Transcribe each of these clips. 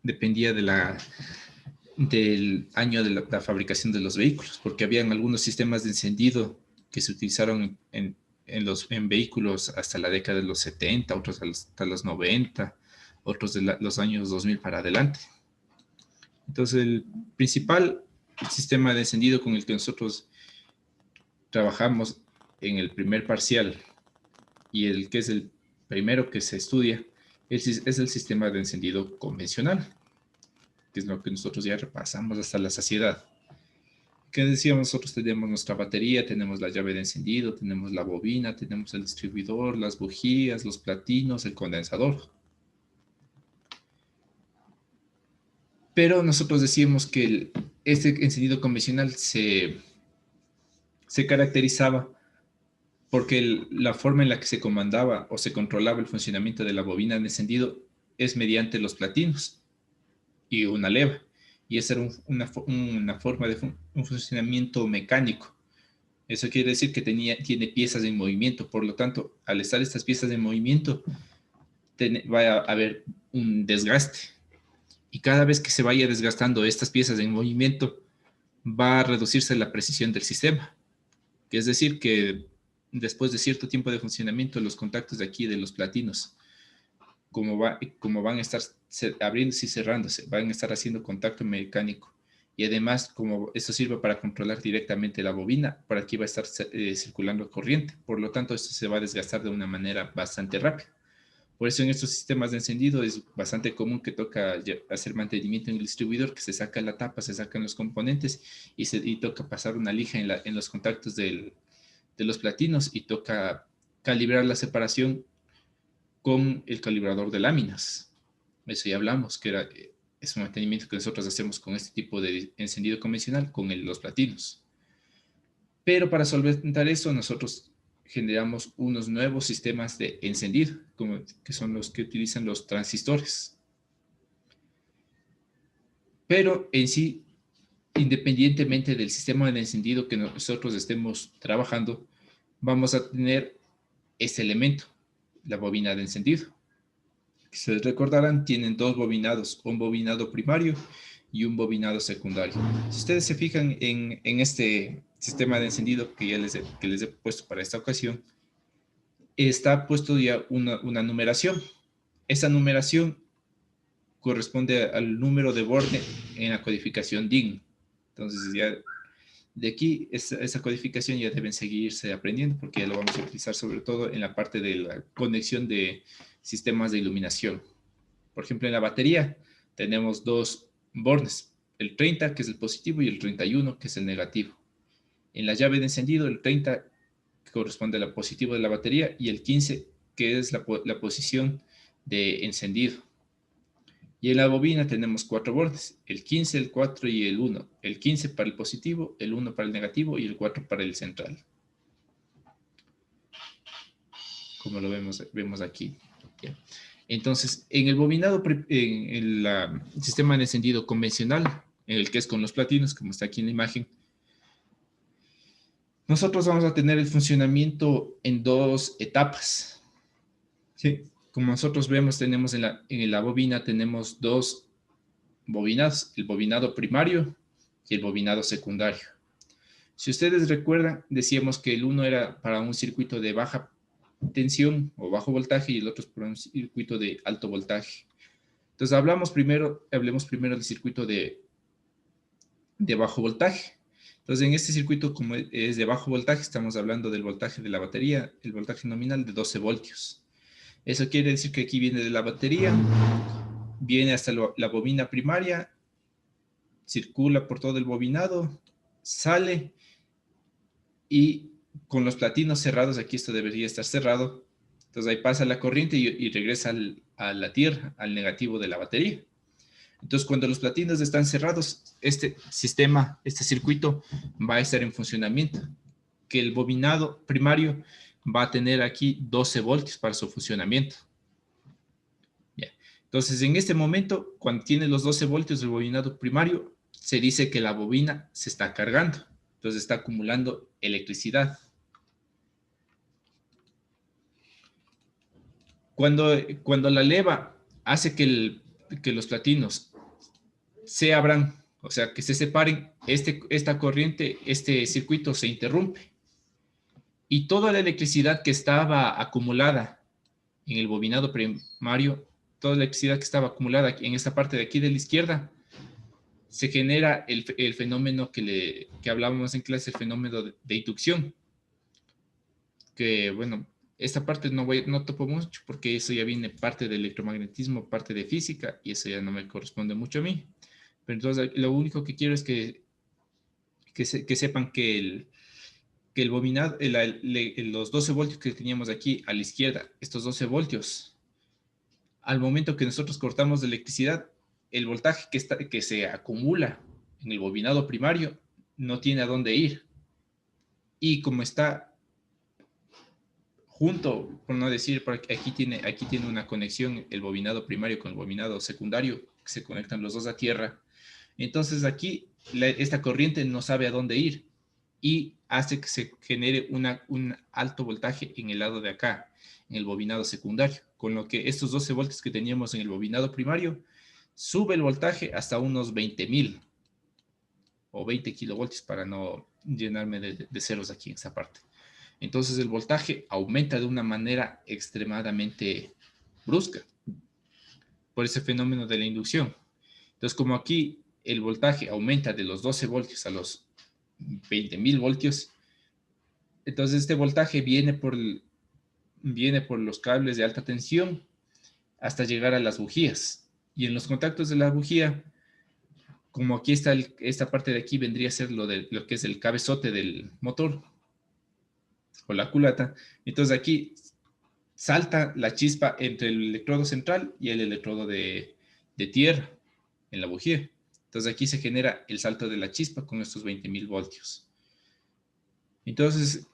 dependía del año de la fabricación de los vehículos, porque habían algunos sistemas de encendido que se utilizaron en vehículos hasta la década de los 70, otros hasta los 90, otros de los años 2000 para adelante. Entonces, el principal sistema de encendido con el que nosotros trabajamos en el primer parcial y el que es el primero que se estudia es el sistema de encendido convencional, que es lo que nosotros ya repasamos hasta la saciedad. ¿Qué decíamos? Nosotros tenemos nuestra batería, tenemos la llave de encendido, tenemos la bobina, tenemos el distribuidor, las bujías, los platinos, el condensador. Pero nosotros decíamos que este encendido convencional se caracterizaba porque la forma en la que se comandaba o se controlaba el funcionamiento de la bobina de encendido es mediante los platinos y una leva. Y esa era una forma de un funcionamiento mecánico. Eso quiere decir que tiene piezas en movimiento. Por lo tanto, al estar estas piezas en movimiento, va a haber un desgaste. Y cada vez que se vaya desgastando estas piezas en movimiento, va a reducirse la precisión del sistema. Que es decir, que después de cierto tiempo de funcionamiento, los contactos de aquí de los platinos, como van a estar abriéndose y cerrándose, van a estar haciendo contacto mecánico. Y además, como esto sirve para controlar directamente la bobina, por aquí va a estar circulando corriente. Por lo tanto, esto se va a desgastar de una manera bastante rápida. Por eso en estos sistemas de encendido es bastante común que toca hacer mantenimiento en el distribuidor, que se saca la tapa, se sacan los componentes y toca pasar una lija en los contactos de los platinos y toca calibrar la separación con el calibrador de láminas. Eso ya hablamos, que es un mantenimiento que nosotros hacemos con este tipo de encendido convencional, con los platinos. Pero para solventar eso, nosotros generamos unos nuevos sistemas de encendido, que son los que utilizan los transistores. Pero en sí, independientemente del sistema de encendido que nosotros estemos trabajando, vamos a tener este elemento, la bobina de encendido. Si se recordarán, tienen dos bobinados, un bobinado primario y un bobinado secundario. Si ustedes se fijan en este sistema de encendido que les he puesto para esta ocasión, está puesto ya una numeración. Esa numeración corresponde al número de borde en la codificación DIN. Entonces ya de aquí, esa codificación ya deben seguirse aprendiendo porque ya lo vamos a utilizar sobre todo en la parte de la conexión de sistemas de iluminación. Por ejemplo, en la batería tenemos dos bordes, el 30 que es el positivo y el 31 que es el negativo. En la llave de encendido, el 30 corresponde al positivo de la batería y el 15 que es la posición de encendido. Y en la bobina tenemos cuatro bordes, el 15, el 4 y el 1. El 15 para el positivo, el 1 para el negativo y el 4 para el central. Como lo vemos aquí. Entonces, en el bobinado, en el sistema de encendido convencional, en el que es con los platinos, como está aquí en la imagen, nosotros vamos a tener el funcionamiento en dos etapas. ¿Sí? Como nosotros vemos, tenemos en la bobina tenemos dos bobinados, el bobinado primario y el bobinado secundario. Si ustedes recuerdan, decíamos que el uno era para un circuito de baja tensión o bajo voltaje y el otro es para un circuito de alto voltaje. Entonces hablemos primero del circuito de bajo voltaje. Entonces en este circuito, como es de bajo voltaje, estamos hablando del voltaje de la batería, el voltaje nominal de 12 voltios. Eso quiere decir que aquí viene de la batería, viene hasta la bobina primaria, circula por todo el bobinado, sale y con los platinos cerrados, aquí esto debería estar cerrado, entonces ahí pasa la corriente y regresa a la tierra, al negativo de la batería. Entonces cuando los platinos están cerrados, este sistema, este circuito va a estar en funcionamiento, que el bobinado primario va a tener aquí 12 voltios para su funcionamiento. Bien. Entonces en este momento, cuando tiene los 12 voltios del bobinado primario, se dice que la bobina se está cargando, entonces está acumulando electricidad. Cuando la leva hace que los platinos se abran, o sea, que se separen, esta corriente, este circuito se interrumpe y toda la electricidad que estaba acumulada en el bobinado primario, toda la electricidad que estaba acumulada en esta parte de aquí de la izquierda, se genera el fenómeno que hablábamos en clase, el fenómeno de inducción, que bueno, esta parte no topo mucho porque eso ya viene parte de electromagnetismo, parte de física, y eso ya no me corresponde mucho a mí. Pero entonces lo único que quiero es que sepan que el bobinado, los 12 voltios que teníamos aquí a la izquierda, estos 12 voltios, al momento que nosotros cortamos de electricidad, el voltaje que se acumula en el bobinado primario no tiene a dónde ir. Y como está junto, por no decir, porque aquí tiene una conexión el bobinado primario con el bobinado secundario, que se conectan los dos a tierra. Entonces aquí esta corriente no sabe a dónde ir y hace que se genere un alto voltaje en el lado de acá, en el bobinado secundario, con lo que estos 12 voltios que teníamos en el bobinado primario, sube el voltaje hasta unos 20.000 o 20 kilovoltios para no llenarme de ceros aquí en esta parte. Entonces el voltaje aumenta de una manera extremadamente brusca por ese fenómeno de la inducción. Entonces, como aquí el voltaje aumenta de los 12 voltios a los 20.000 voltios, entonces este voltaje viene por los cables de alta tensión hasta llegar a las bujías. Y en los contactos de la bujía, como aquí está esta parte de aquí, vendría a ser lo que es el cabezote del motor o la culata. Entonces aquí salta la chispa entre el electrodo central y el electrodo de tierra en la bujía. Entonces aquí se genera el salto de la chispa con estos 20.000 voltios. Entonces,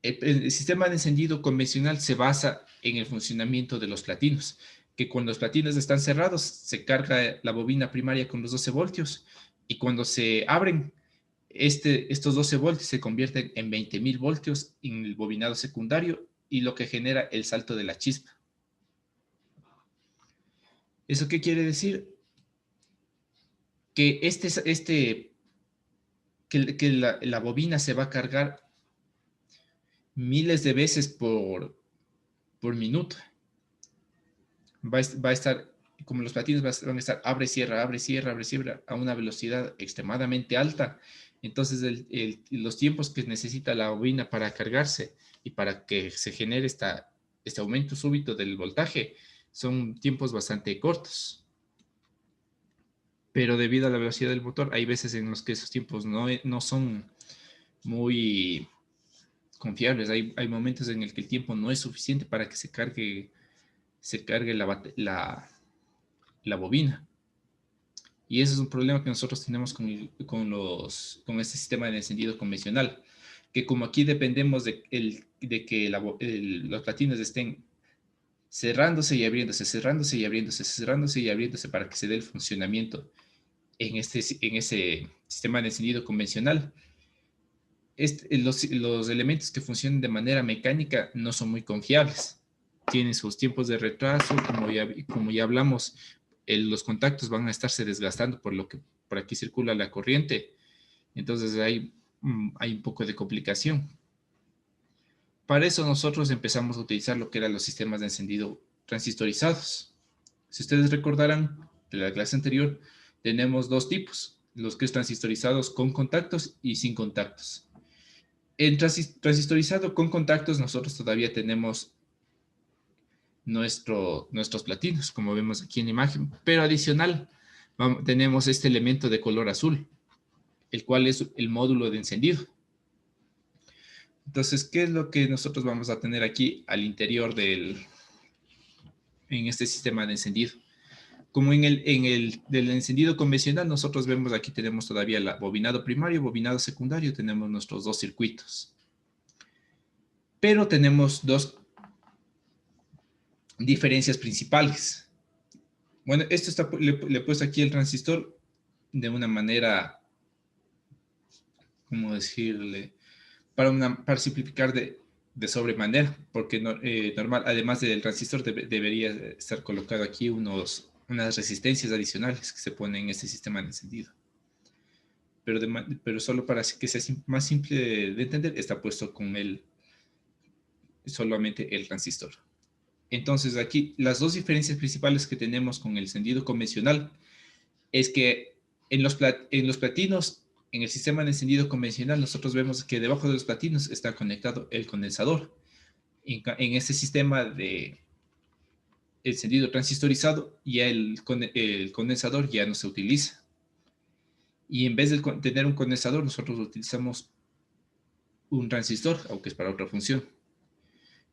el sistema de encendido convencional se basa en el funcionamiento de los platinos, que cuando los platinos están cerrados, se carga la bobina primaria con los 12 voltios y cuando se abren, estos 12 voltios se convierten en 20.000 voltios en el bobinado secundario y lo que genera el salto de la chispa. ¿Eso qué quiere decir? Que, la bobina se va a cargar miles de veces por minuto. Va a estar, como los platinos van a estar abre, cierra, abre, cierra, abre, cierra, a una velocidad extremadamente alta. Entonces, los tiempos que necesita la bobina para cargarse y para que se genere este aumento súbito del voltaje son tiempos bastante cortos. Pero debido a la velocidad del motor, hay veces en los que esos tiempos no son muy confiables. Hay momentos en el que el tiempo no es suficiente para que se cargue la bobina. Y ese es un problema que nosotros tenemos con este sistema de encendido convencional, que como aquí dependemos de que los platinos estén cerrándose y abriéndose, cerrándose y abriéndose, cerrándose y abriéndose para que se dé el funcionamiento en ese sistema de encendido convencional. Los elementos que funcionan de manera mecánica no son muy confiables. Tienen sus tiempos de retraso, como ya hablamos, los contactos van a estarse desgastando por lo que por aquí circula la corriente. Entonces hay un poco de complicación. Para eso nosotros empezamos a utilizar lo que eran los sistemas de encendido transistorizados. Si ustedes recordarán de la clase anterior, tenemos dos tipos, los que es transistorizados con contactos y sin contactos. En transistorizado con contactos nosotros todavía tenemos nuestros platinos, como vemos aquí en la imagen, pero adicional tenemos este elemento de color azul, el cual es el módulo de encendido. Entonces, ¿qué es lo que nosotros vamos a tener aquí al interior en este sistema de encendido? Como del encendido convencional, nosotros vemos aquí tenemos todavía el bobinado primario, bobinado secundario, tenemos nuestros dos circuitos. Pero tenemos dos diferencias principales. Bueno, esto le he puesto aquí el transistor de una manera, ¿cómo decirle? Para simplificar de sobremanera, porque normal, además del transistor debería estar colocado aquí unas resistencias adicionales que se ponen en este sistema de encendido. Pero solo para que sea más simple de entender, está puesto con solamente el transistor. Entonces aquí las dos diferencias principales que tenemos con el encendido convencional es que en los platinos, en el sistema de encendido convencional, nosotros vemos que debajo de los platinos está conectado el condensador. En este sistema de encendido transistorizado, ya el condensador ya no se utiliza. Y en vez de tener un condensador, nosotros utilizamos un transistor, aunque es para otra función.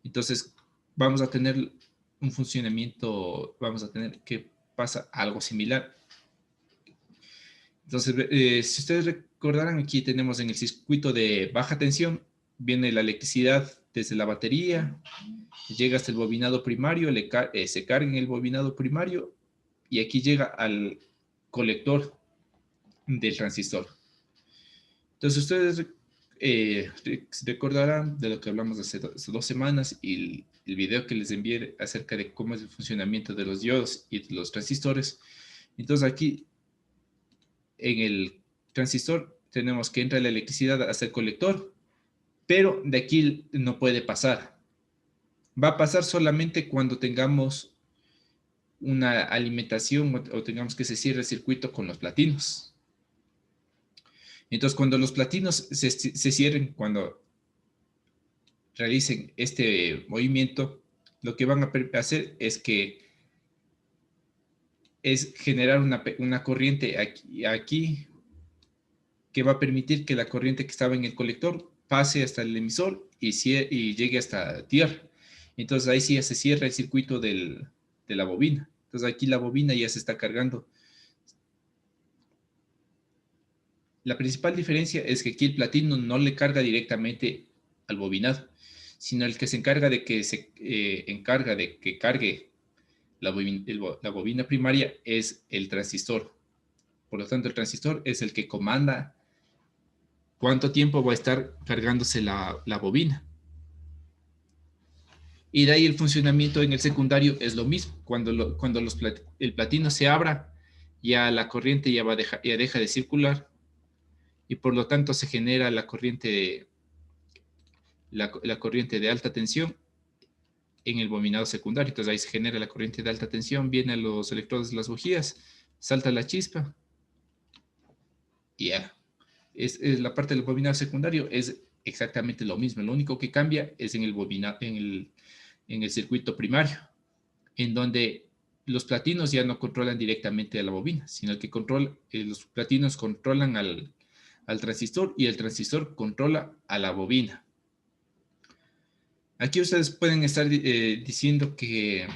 Entonces, vamos a tener un funcionamiento, vamos a tener que pasa algo similar. Entonces, si ustedes recordarán, aquí tenemos en el circuito de baja tensión, viene la electricidad desde la batería, llega hasta el bobinado primario, se carga en el bobinado primario y aquí llega al colector del transistor. Entonces, ustedes recordarán de lo que hablamos hace 2 semanas y el video que les envié acerca de cómo es el funcionamiento de los diodos y de los transistores. Entonces, aquí en el transistor tenemos que entra la electricidad hasta el colector, pero de aquí no puede pasar. Va a pasar solamente cuando tengamos una alimentación o tengamos que se cierre el circuito con los platinos. Entonces, cuando los platinos se cierren, cuando realicen este movimiento, lo que van a hacer es generar una corriente aquí que va a permitir que la corriente que estaba en el colector pase hasta el emisor y llegue hasta tierra. Entonces ahí sí ya se cierra el circuito de la bobina. Entonces aquí la bobina ya se está cargando. La principal diferencia es que aquí el platino no le carga directamente al bobinado, sino el que se encarga de que cargue la bobina primaria es el transistor. Por lo tanto, el transistor es el que comanda cuánto tiempo va a estar cargándose la bobina. Y de ahí el funcionamiento en el secundario es lo mismo. Cuando el platino se abra, ya la corriente ya deja de circular y por lo tanto se genera la corriente de alta tensión en el bobinado secundario. Entonces ahí se genera la corriente de alta tensión, vienen los electrodos de las bujías, salta la chispa y ya. Es la parte del bobinado secundario es exactamente lo mismo. Lo único que cambia es en el circuito primario, en donde los platinos ya no controlan directamente a la bobina, sino que los platinos controlan al transistor y el transistor controla a la bobina. Aquí ustedes pueden estar diciendo que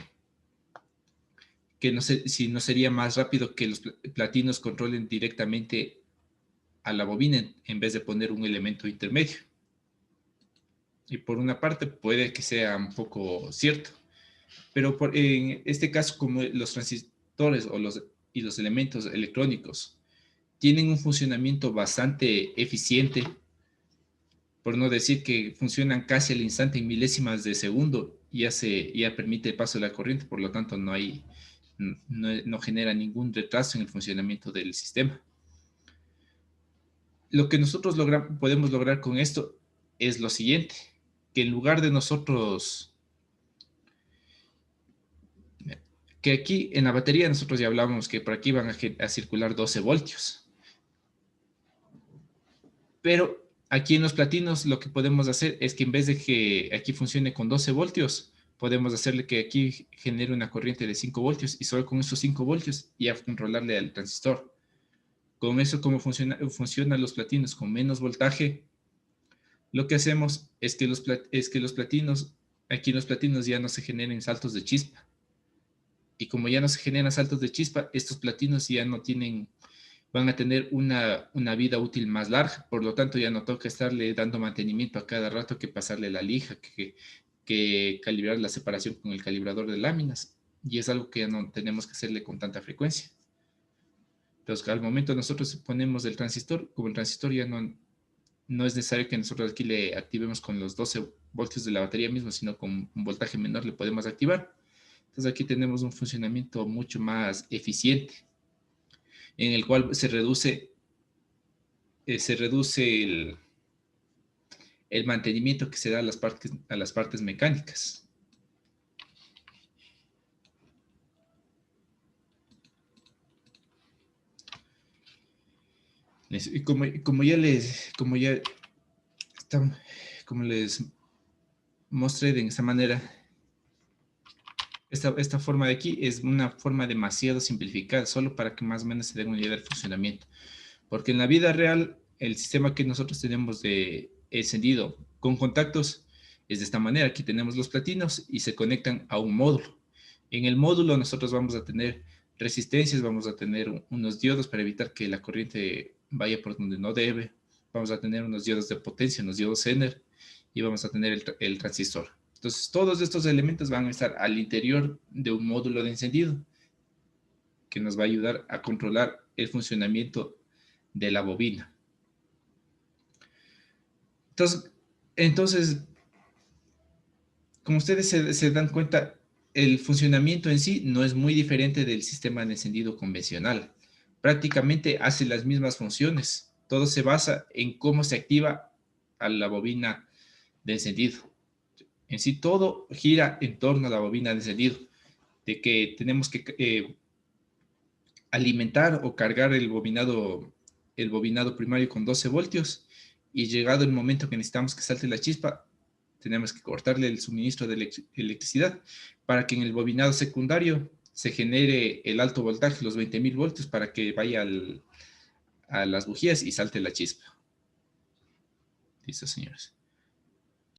no sé si no sería más rápido que los platinos controlen directamente a la bobina en vez de poner un elemento intermedio. Y por una parte puede que sea un poco cierto, pero en este caso, como los transistores y los elementos electrónicos tienen un funcionamiento bastante eficiente, por no decir que funcionan casi al instante en milésimas de segundo, ya permite el paso de la corriente, por lo tanto no genera ningún retraso en el funcionamiento del sistema. Lo que nosotros podemos lograr con esto es lo siguiente, que en lugar de nosotros, que aquí en la batería nosotros ya hablábamos que por aquí van a circular 12 voltios, pero aquí en los platinos lo que podemos hacer es que en vez de que aquí funcione con 12 voltios, podemos hacerle que aquí genere una corriente de 5 voltios y solo con esos 5 voltios ya controlarle al transistor. Con eso, como funcionan los platinos con menos voltaje, lo que hacemos es que los platinos, aquí en los platinos ya no se generen saltos de chispa. Y como ya no se generan saltos de chispa, estos platinos ya no van a tener una vida útil más larga. Por lo tanto, ya no toca estarle dando mantenimiento a cada rato, que pasarle la lija, que calibrar la separación con el calibrador de láminas. Y es algo que ya no tenemos que hacerle con tanta frecuencia. Entonces, al momento nosotros ponemos el transistor, como el transistor ya no es necesario que nosotros aquí le activemos con los 12 voltios de la batería mismo, sino con un voltaje menor le podemos activar. Entonces aquí tenemos un funcionamiento mucho más eficiente, en el cual se reduce el mantenimiento que se da a las partes mecánicas. Y como les mostré de esta manera, esta forma de aquí es una forma demasiado simplificada, solo para que más o menos se den una idea del funcionamiento. Porque en la vida real, el sistema que nosotros tenemos de encendido con contactos es de esta manera. Aquí tenemos los platinos y se conectan a un módulo. En el módulo nosotros vamos a tener resistencias, vamos a tener unos diodos para evitar que la corriente vaya por donde no debe. Vamos a tener unos diodos de potencia, unos diodos Zener, y vamos a tener el transistor. Entonces, todos estos elementos van a estar al interior de un módulo de encendido que nos va a ayudar a controlar el funcionamiento de la bobina. Entonces, como ustedes se dan cuenta, el funcionamiento en sí no es muy diferente del sistema de encendido convencional. Prácticamente hace las mismas funciones. Todo se basa en cómo se activa a la bobina de encendido. En sí, todo gira en torno a la bobina de encendido, de que tenemos que alimentar o cargar el bobinado primario con 12 voltios, y llegado el momento que necesitamos que salte la chispa, tenemos que cortarle el suministro de electricidad para que en el bobinado secundario se genere el alto voltaje, los 20.000 voltios, para que vaya a las bujías y salte la chispa. Listo, señores.